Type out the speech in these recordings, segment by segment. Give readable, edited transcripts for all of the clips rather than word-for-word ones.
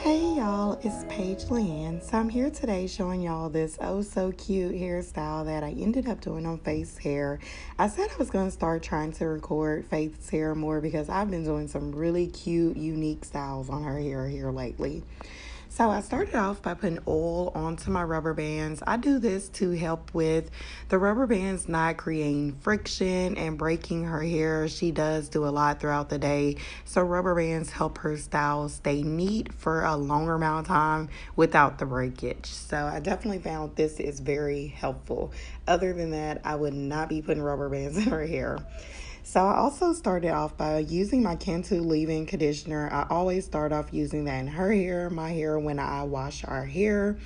Hey y'all, it's Paige. So I'm here today showing y'all this oh so cute hairstyle that I ended up doing on Faith's hair. I said I was going to start trying to record Faith's hair more because I've been doing some really cute, unique styles on her hair here lately. So I started off by putting oil onto my rubber bands. I do this to help with the rubber bands not creating friction and breaking her hair. She does do a lot throughout the day. So rubber bands help her style stay neat for a longer amount of time without the breakage. So I definitely found this is very helpful. Other than that, I would not be putting rubber bands in her hair. So I also started off by using my Cantu leave-in conditioner. I always start off using that in her hair, my hair when I wash our hair.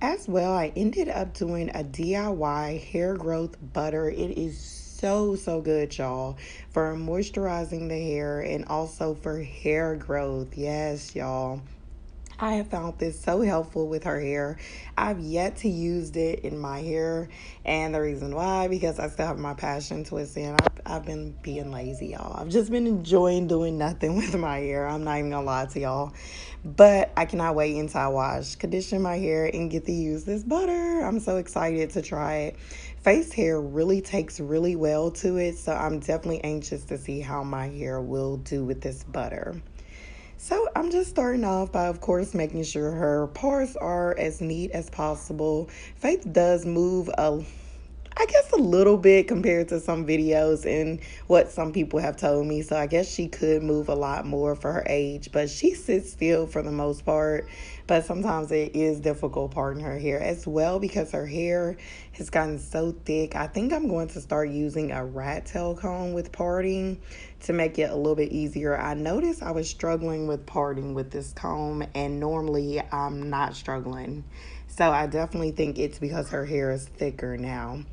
As well, I ended up doing a DIY hair growth butter. It is so good, y'all, for moisturizing the hair and also for hair growth. Yes, y'all. I have found this so helpful with her hair. I've yet to use it in my hair, and the reason why, because I still have my passion twist in. I've been being lazy, y'all. I've just been enjoying doing nothing with my hair. I'm not even gonna lie to y'all, but I cannot wait until I wash, condition my hair, and get to use this butter. I'm so excited to try it. Face hair really takes really well to it, so I'm definitely anxious to see how my hair will do with this butter. So I'm just starting off by, of course, making sure her parts are as neat as possible. Faith does move I guess a little bit compared to some videos and what some people have told me. So I guess she could move a lot more for her age, but she sits still for the most part. But sometimes it is difficult parting her hair as well because her hair has gotten so thick. I think I'm going to start using a rat tail comb with parting to make it a little bit easier. I noticed I was struggling with parting with this comb, and normally I'm not struggling. So I definitely think it's because her hair is thicker now.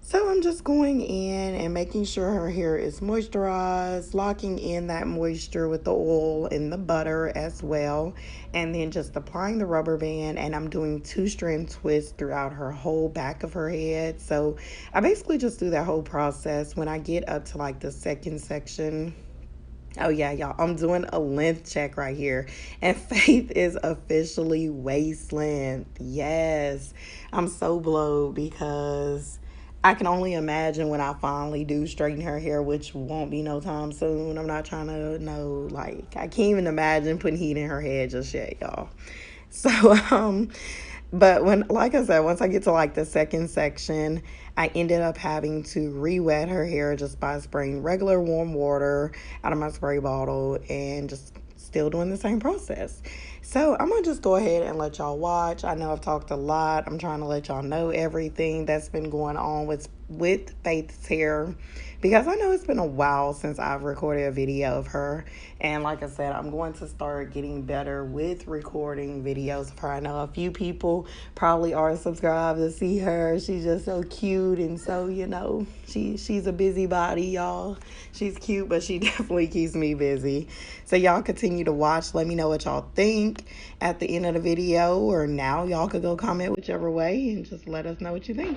So I'm just going in and making sure her hair is moisturized, locking in that moisture with the oil and the butter as well, and then just applying the rubber band, and I'm doing 2-strand twists throughout her whole back of her head. So I basically just do that whole process. When I get up to like the second section, oh yeah, y'all, I'm doing a length check right here, and Faith is officially waist length. Yes, I'm so blowed because I can only imagine when I finally do straighten her hair, which won't be no time soon. I'm not trying to know, like, I can't even imagine putting heat in her head just yet, y'all. So, but like I said, once I get to like the second section, I ended up having to re-wet her hair just by spraying regular warm water out of my spray bottle and just still doing the same process. So I'm gonna just go ahead and let y'all watch. I know I've talked a lot. I'm trying to let y'all know everything that's been going on with Faith's hair, because I know it's been a while since I've recorded a video of her. And like I said, I'm going to start getting better with recording videos of her. I know a few people probably are subscribed to see her. She's just so cute, and so, you know, she's a busybody, y'all. She's cute, but she definitely keeps me busy. So y'all continue to watch. Let me know what y'all think at the end of the video, or now y'all could go comment whichever way and just let us know what you think.